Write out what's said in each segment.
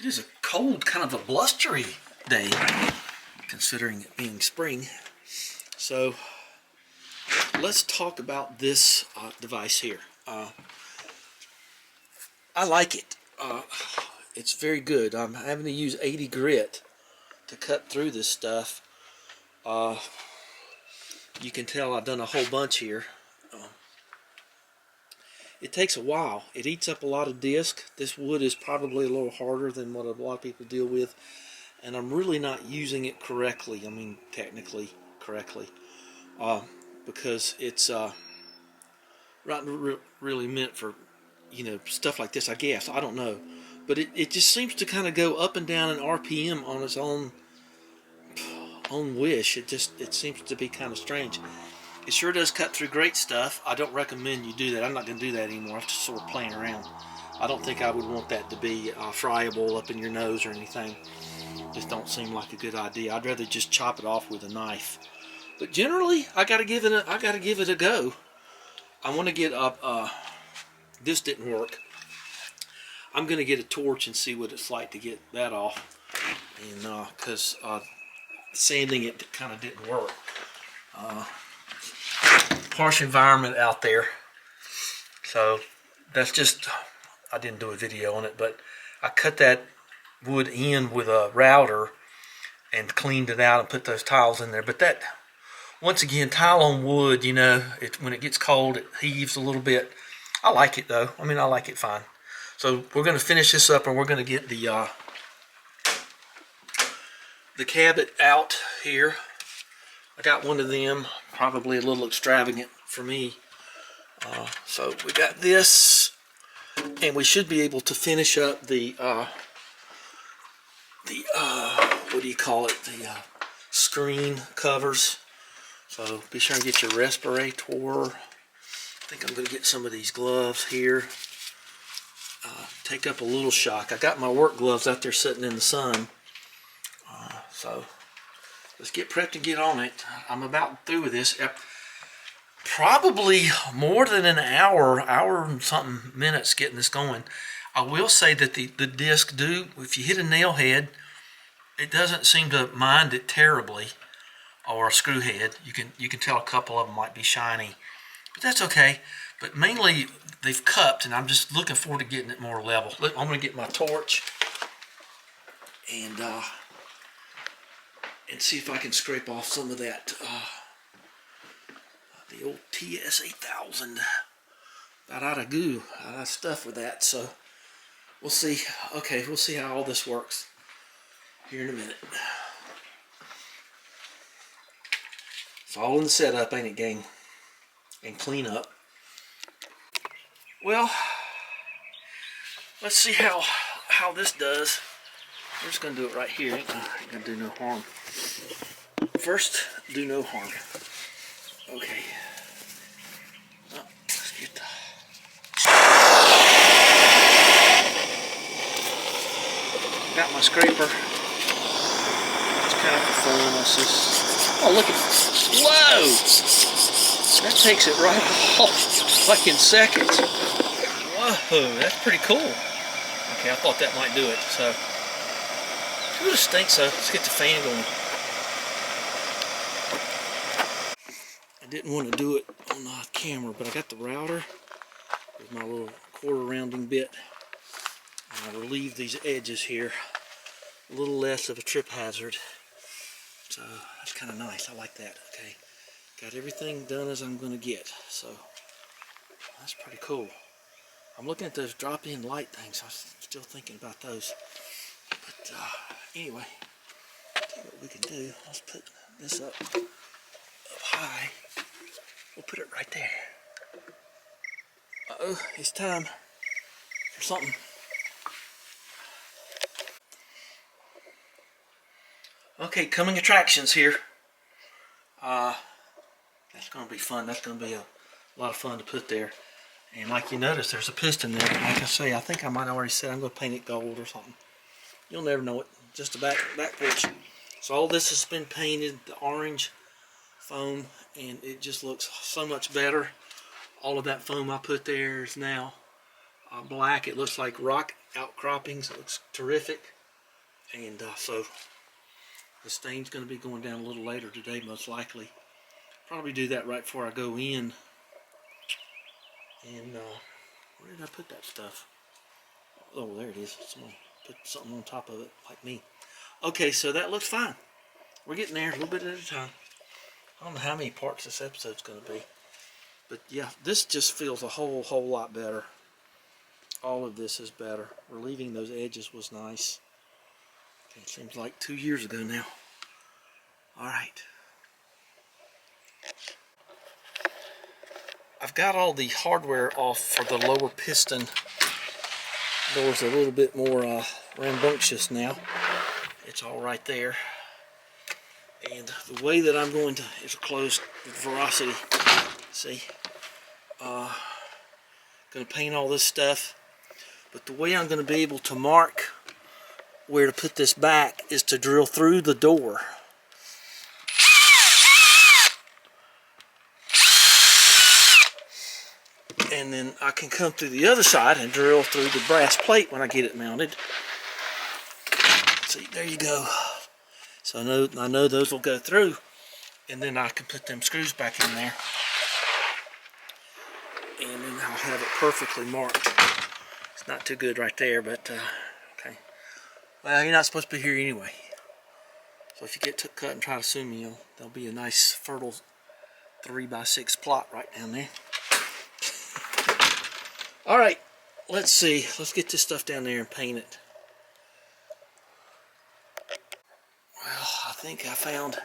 It is a cold, kind of a blustery day, considering it being spring. So let's talk about this device here. I like it. It's very good. I'm having to use 80 grit to cut through this stuff. You can tell I've done a whole bunch here. It takes a while. It eats up a lot of disc. This wood is probably a little harder than what a lot of people deal with, and I'm really not using it correctly. I mean, technically correctly, because it's not really meant for, you know, stuff like this. I guess, I don't know, but it just seems to kind of go up and down in RPM on its own wish. It seems to be kind of strange. It sure does cut through great stuff. I don't recommend you do that. I'm not going to do that anymore. I'm just sort of playing around. I don't think I would want that to be friable up in your nose or anything. Just don't seem like a good idea. I'd rather just chop it off with a knife. But generally, I got to give it a go. I want to get up. This didn't work. I'm going to get a torch and see what it's like to get that off. And because sanding it kind of didn't work. Harsh environment out there, so that's just, I didn't do a video on it, but I cut that wood in with a router and cleaned it out and put those tiles in there. But that, once again, tile on wood, you know, when it gets cold, it heaves a little bit. I like it though. I mean, I like it fine. So we're going to finish this up, and we're going to get the Cabot out here. I got one of them, probably a little extravagant for me. So we got this, and we should be able to finish up the what do you call it? The screen covers. So be sure and get your respirator. I think I'm going to get some of these gloves here. Take up a little shock. I got my work gloves out there sitting in the sun. So let's get prepped and get on it. I'm about through with this. Probably more than an hour and something minutes getting this going. I will say that the disc if you hit a nail head, it doesn't seem to mind it terribly, or a screw head. You can tell a couple of them might be shiny, but that's okay. But mainly they've cupped, and I'm just looking forward to getting it more level. I'm going to get my torch and see if I can scrape off some of that, the old TS8000. About out of goo, out of stuff with that, so we'll see. Okay, we'll see how all this works here in a minute. It's all in the setup, ain't it, gang? And clean up. Well, let's see how this does. We're just going to do it right here. Ain't going to do no harm. First, do no harm. Okay. Oh, let's get got my scraper. It's kind of for fun. Let's just... Oh, look at... Whoa! That takes it right off, like in seconds. Whoa, that's pretty cool. Okay, I thought that might do it, so... It would stink, so let's get the fan going. I didn't want to do it on the camera, but I got the router with my little quarter rounding bit. And I relieve these edges here. A little less of a trip hazard. So that's kind of nice. I like that. Okay. Got everything done as I'm going to get. So that's pretty cool. I'm looking at those drop-in light things. I'm still thinking about those. But anyway, tell you what we can do. Let's put this up high. We'll put it right there. Uh-oh, it's time for something. Okay, coming attractions here. That's going to be fun. That's going to be a lot of fun to put there. And like you notice, there's a piston there. Like I say, I think I might have already said I'm going to paint it gold or something. You'll never know it. Just a back porch. So all this has been painted, the orange foam, and it just looks so much better. All of that foam I put there is now black. It looks like rock outcroppings. It looks terrific. And so the stain's going to be going down a little later today, most likely. Probably do that right before I go in. And where did I put that stuff? Oh, there it is. Someone put something on top of it, like me. Okay, so that looks fine. We're getting there a little bit at a time. I don't know how many parts this episode's going to be. But yeah, this just feels a whole lot better. All of this is better. Relieving those edges was nice. Okay, it seems like 2 years ago now. Alright. I've got all the hardware off for the lower piston. Door's a little bit more rambunctious now. It's all right there. And the way that I'm going to is closed with Veracity. See? Going to paint all this stuff. But the way I'm going to be able to mark where to put this back is to drill through the door. And then I can come through the other side and drill through the brass plate when I get it mounted. See, there you go. So I know those will go through, and then I can put them screws back in there. And then I'll have it perfectly marked. It's not too good right there, but okay. Well, you're not supposed to be here anyway. So if you get cut and try to sue me, there'll be a nice fertile 3x6 plot right down there. Alright, let's see. Let's get this stuff down there and paint it. Well, I think I found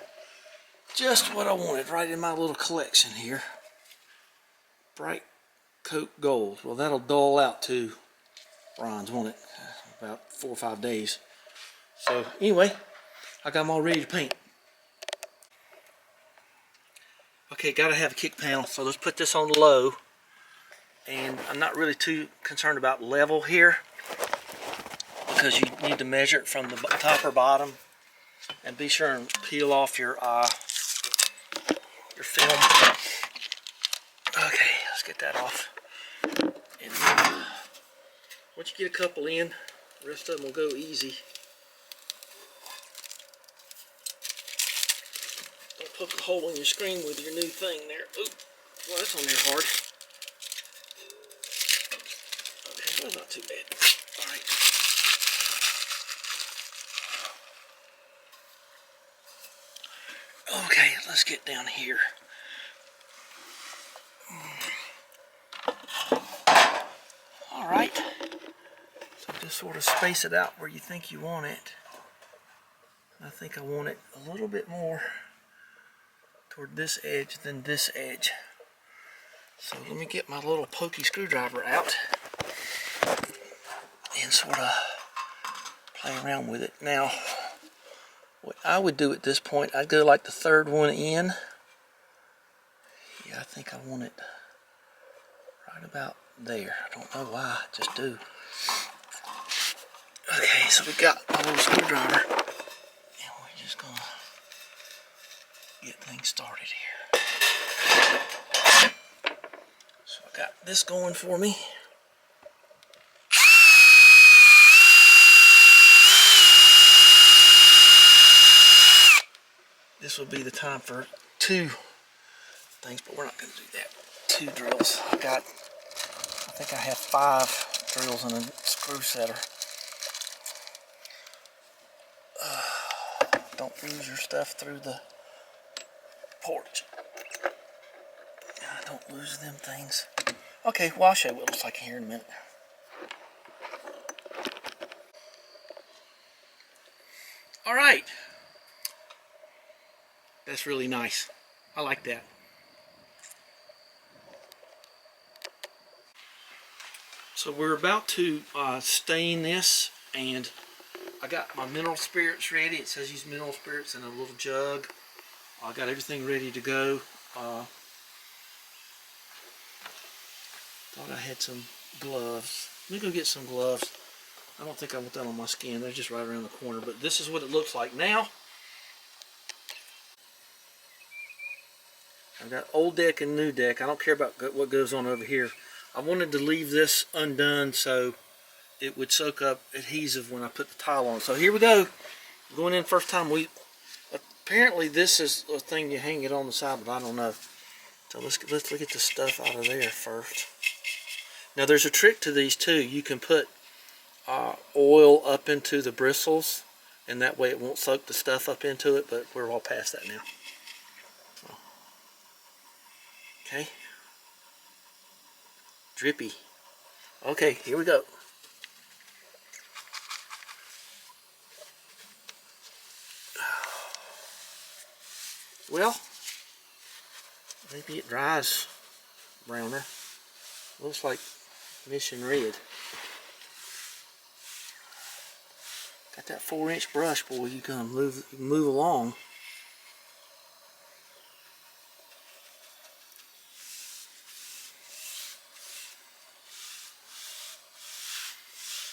just what I wanted right in my little collection here. Bright coat gold. Well, that'll dull out to bronze, won't it? About 4 or 5 days. So, anyway, I got them all ready to paint. Okay, gotta have a kick panel, so let's put this on low. And I'm not really too concerned about level here, because you need to measure it from the top or bottom, and be sure and peel off your film. Okay, let's get that off. And once you get a couple in, the rest of them will go easy. Don't poke a hole in your screen with your new thing there. Oop, well, that's on there hard. Okay, well, not too bad. Alright. Okay, let's get down here. Alright. So just sort of space it out where you think you want it. I think I want it a little bit more toward this edge than this edge. So let me get my little pokey screwdriver out and sort of play around with it. Now, what I would do at this point, I'd go like the third one in. Yeah, I think I want it right about there. I don't know why, I just do. Okay, so we got my little screwdriver, and we're just gonna get things started here. So I got this going for me. This would be the time for 2 things, but we're not going to do that. 2 drills. I think I have 5 drills in a screw setter. Don't lose your stuff through the porch. Don't lose them things. Okay, well, I'll show you what it looks like here in a minute. Alright. That's really nice. I like that. So we're about to stain this, and I got my mineral spirits ready. It says use mineral spirits in a little jug. I got everything ready to go. Thought I had some gloves. Let me go get some gloves. I don't think I want that on my skin. They're just right around the corner. But this is what it looks like now. I've got old deck and new deck. I don't care about what goes on over here. I wanted to leave this undone so it would soak up adhesive when I put the tile on. So here we go. Going in first time. Apparently this is a thing you hang it on the side, but I don't know. So let's look at the stuff out of there first. Now there's a trick to these too. You can put oil up into the bristles, and that way it won't soak the stuff up into it, but we're all past that now. Okay. Drippy. Okay, here we go. Well, maybe it dries browner. Looks like Mission Red. Got that 4-inch brush, boy. You can move along.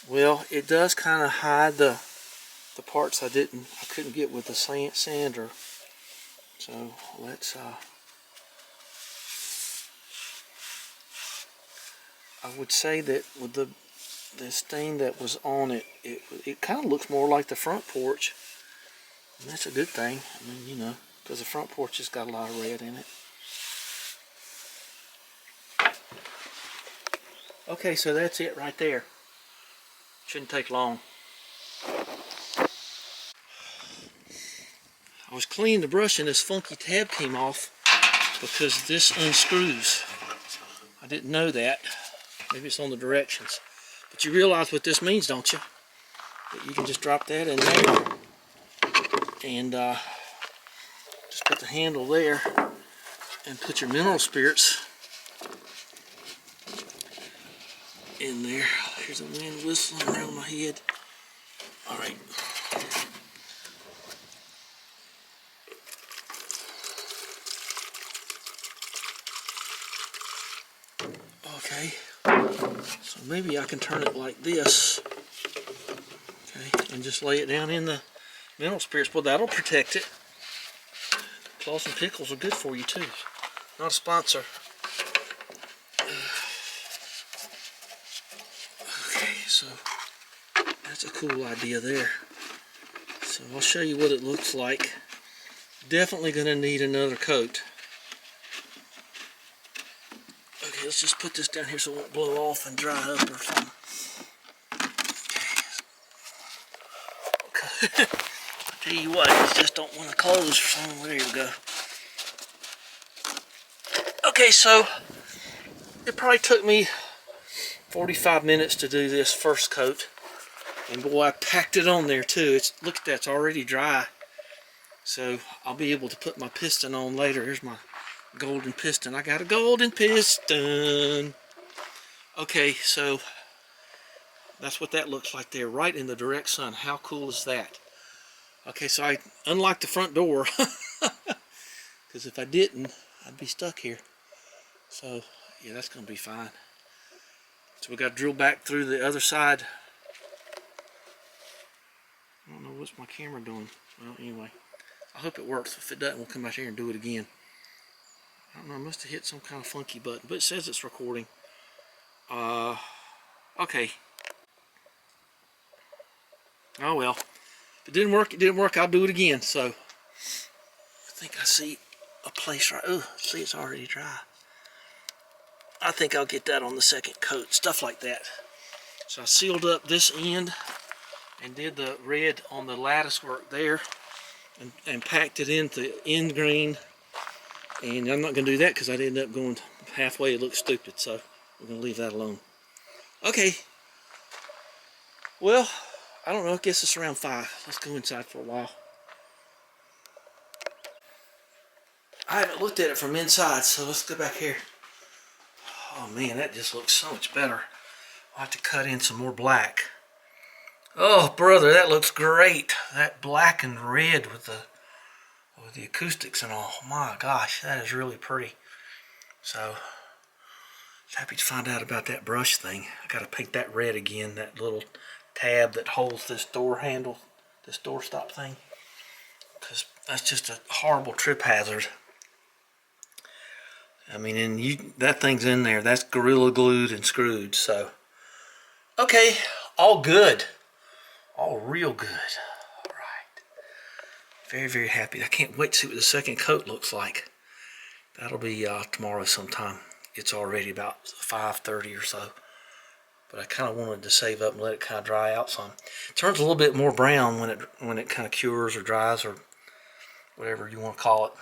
Well, it does kind of hide the parts I couldn't get with the sander. So let's I would say that with the stain that was on it, it kind of looks more like the front porch, and that's a good thing. I mean, you know, because the front porch has got a lot of red in it. Okay, so that's it right there. Shouldn't take long. I was cleaning the brush and this funky tab came off because this unscrews. I didn't know that. Maybe it's on the directions. But you realize what this means, don't you? That you can just drop that in there and just put the handle there and put your mineral spirits in there. Here's the wind whistling around my head. All right. Okay, so maybe I can turn it like this, okay, and just lay it down in the mineral spirits. Well, that'll protect it. Claws and pickles are good for you too. Not a sponsor. Okay, so that's a cool idea there. So I'll show you what it looks like. Definitely going to need another coat. Okay, let's just put this down here so it won't blow off and dry up or something. Okay. I tell you what, I just don't want to close for some. There you go. Okay, so it probably took me 45 minutes to do this first coat. And boy, I packed it on there too. Look at that, it's already dry. So I'll be able to put my piston on later. Here's my golden piston. I got a golden piston. Okay, so that's what that looks like there, right in the direct sun. How cool is that? Okay, so I unlocked the front door because if I didn't, I'd be stuck here. So yeah, that's gonna be fine. So we got to drill back through the other side. I don't know what's my camera doing. Well, anyway, I hope it works. If it doesn't, we'll come back here and do it again. I don't know, I must have hit some kind of funky button, but it says it's recording. Okay. Oh well. If it didn't work, it didn't work. I'll do it again. So, I think I see a place right. Oh, see, it's already dry. I think I'll get that on the second coat. Stuff like that. So I sealed up this end and did the red on the lattice work there and packed it into end green. And I'm not going to do that because I'd end up going halfway. It looks stupid, so we're going to leave that alone. Okay. Well, I don't know. I guess it's around 5. Let's go inside for a while. I haven't looked at it from inside, so let's go back here. Oh man, that just looks so much better. I'll have to cut in some more black. Oh brother, that looks great. That black and red with the acoustics and all. My gosh, that is really pretty. So, happy to find out about that brush thing. I gotta paint that red again, that little tab that holds this door handle, this door stop thing. Because that's just a horrible trip hazard. I mean, and that thing's in there. That's Gorilla Glued and screwed. So, okay, all good. All real good. All right. Very, very happy. I can't wait to see what the second coat looks like. That'll be tomorrow sometime. It's already about 5:30 or so. But I kind of wanted to save up and let it kind of dry out some. It turns a little bit more brown when it kind of cures or dries or whatever you want to call it.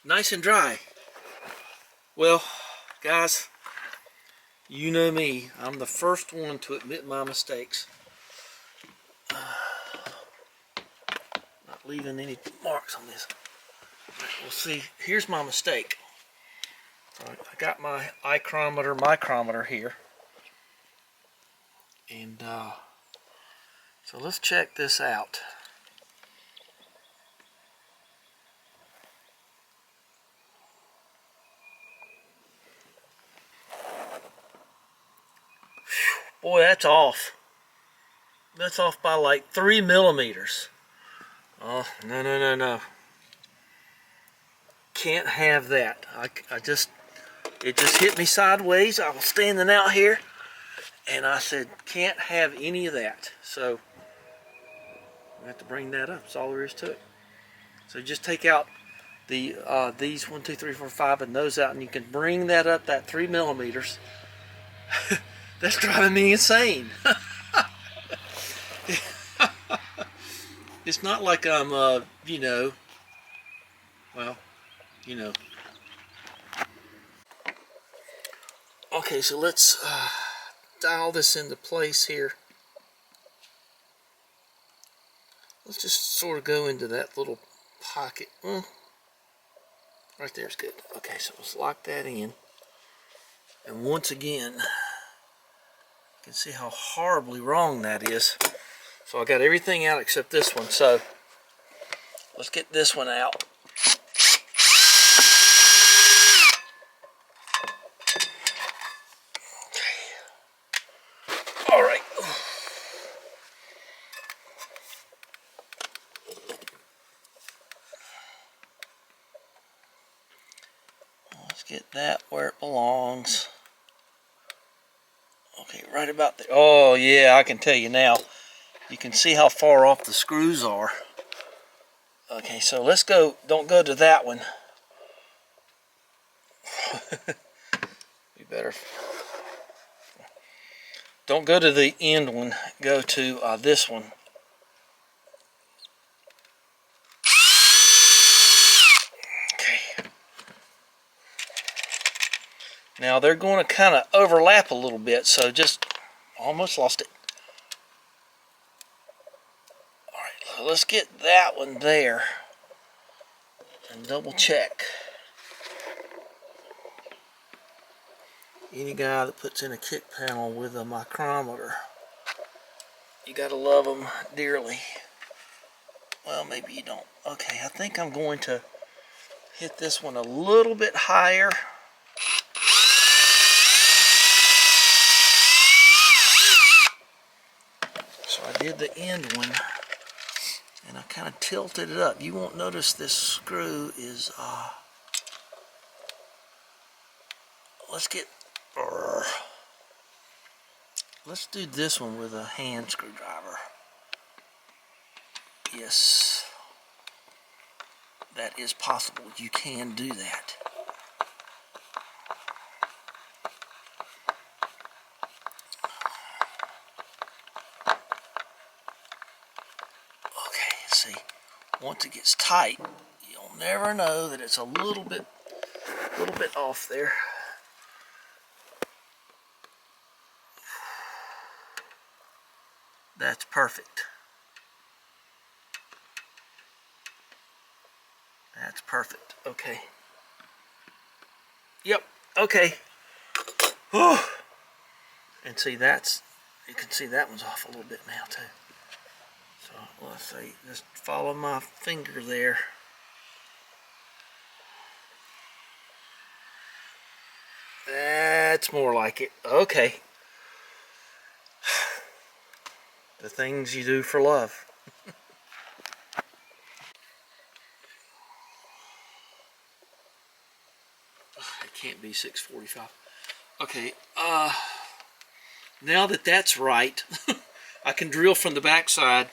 Nice and dry. Well, guys, you know me. I'm the first one to admit my mistakes. Not leaving any marks on this. Right, we'll see. Here's my mistake. I got my micrometer here. And so let's check this out. Boy, that's off. That's off by like 3 millimeters. Oh, no. Can't have that. It just hit me sideways. I was standing out here and I said, can't have any of that. So I have to bring that up. That's all there is to it. So just take out the these 1, 2, 3, 4, 5 and those out, and you can bring that up, that 3 millimeters. That's driving me insane. It's not like I'm, you know, well, you know. Okay, so let's dial this into place here. Let's just sort of go into that little pocket. Right there is good. Okay, so let's lock that in. And once again, you can see how horribly wrong that is. So I got everything out except this one. So let's get this one out. All right. Let's get that where it belongs. Okay, right about there. Oh yeah, I can tell you now. You can see how far off the screws are. Okay, so let's go. Don't go to that one. Be better. Don't go to the end one. Go to this one. Okay. Now they're going to kind of overlap a little bit, so just almost lost it. All right, so let's get that one there and double check. Any guy that puts in a kick panel with a micrometer, you gotta love them dearly. Well, maybe you don't. Okay, I think I'm going to hit this one a little bit higher. So I did the end one, and I kind of tilted it up. You won't notice this screw is, let's do this one with a hand screwdriver. Yes, that is possible. You can do that. Okay, see, once it gets tight, you'll never know that it's a little bit off there. That's perfect. That's perfect. Okay. Yep. Okay. Whew. And see, you can see that one's off a little bit now too. So let's see, just follow my finger there. That's more like it. Okay. The things you do for love. can't be 645. Okay, now that that's right, I can drill from the backside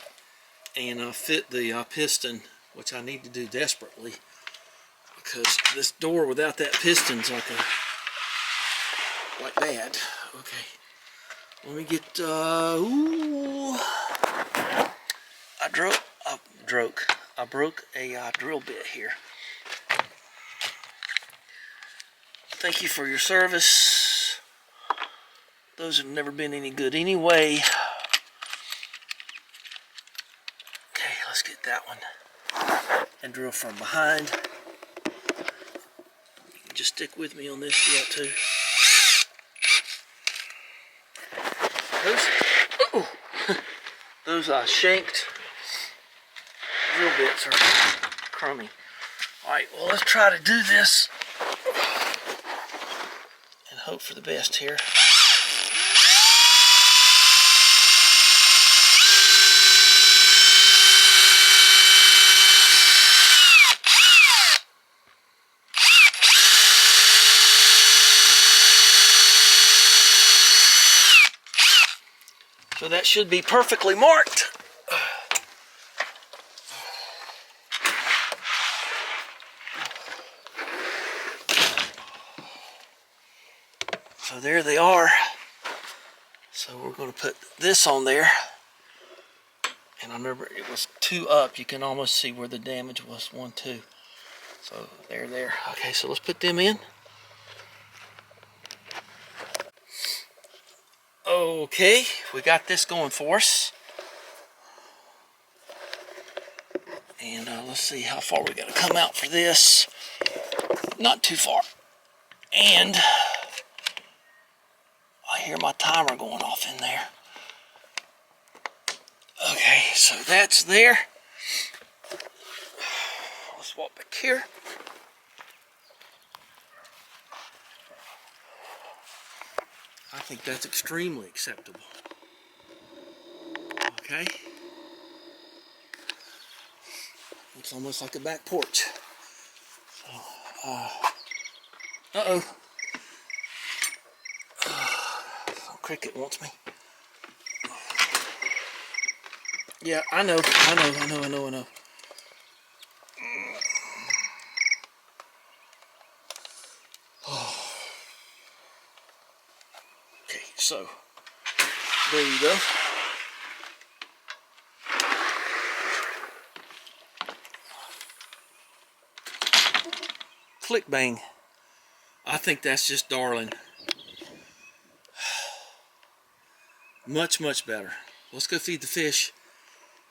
and fit the piston, which I need to do desperately, because this door without that piston's like bad. Okay, let me get. Ooh, I broke a drill bit here. Thank you for your service. Those have never been any good anyway. Okay, let's get that one and drill from behind. You can just stick with me on this if you want to. Those shanked drill bits are crummy. Alright, well, let's try to do this and hope for the best here. So that should be perfectly marked. So there they are. So we're going to put this on there. And I remember it was 2 up. You can almost see where the damage was, 1, 2. So there. Okay, so let's put them in. Okay, we got this going for us. And let's see how far we got to come out for this. Not too far. And I hear my timer going off in there. Okay, so that's there. Let's walk back here. I think that's extremely acceptable. Okay. Looks almost like a back porch. So, uh-oh. Some cricket wants me. Yeah, I know. Okay, so there you go. Click bang. I think that's just darling. Much better. Let's go feed the fish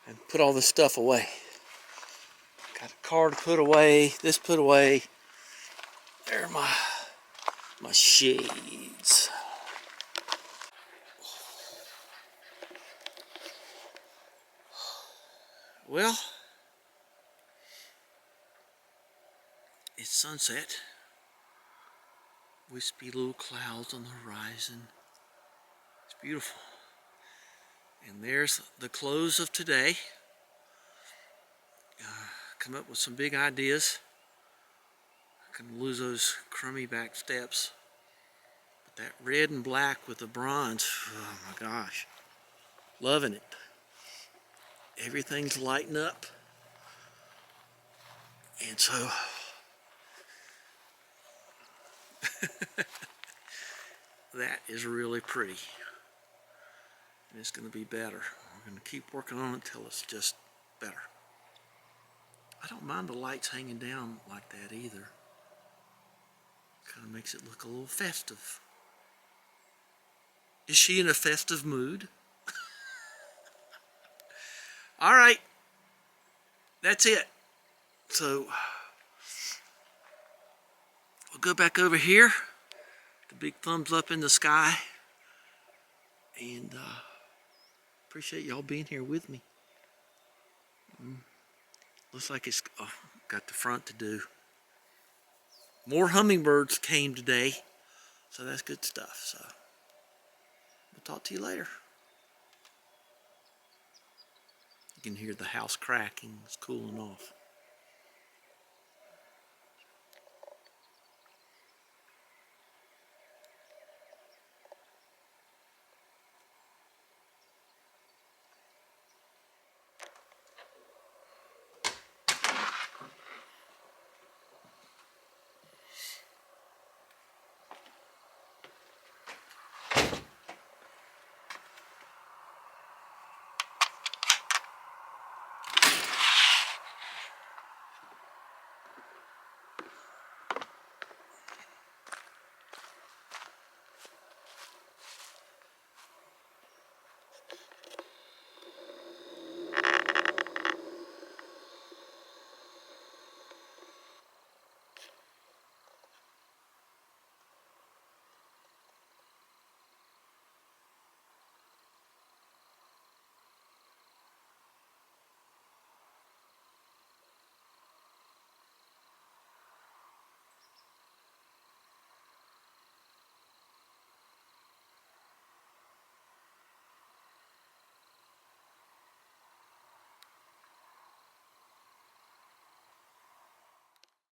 and put all this stuff away. Got a car to put away, this put away. There are my shades. Well, it's sunset. Wispy little clouds on the horizon. It's beautiful. And there's the close of today. Come up with some big ideas. I can lose those crummy back steps. But that red and black with the bronze, oh my gosh. Loving it. Everything's lighting up. And so that is really pretty. And it's going to be better. We're going to keep working on it until it's just better. I don't mind the lights hanging down like that either. Kind of makes it look a little festive. Is she in a festive mood? All right. That's it. So we'll go back over here. The big thumbs up in the sky. And appreciate y'all being here with me. Looks like it's got the front to do. More hummingbirds came today, so that's good stuff. So we'll talk to you later. You can hear the house cracking. It's cooling off.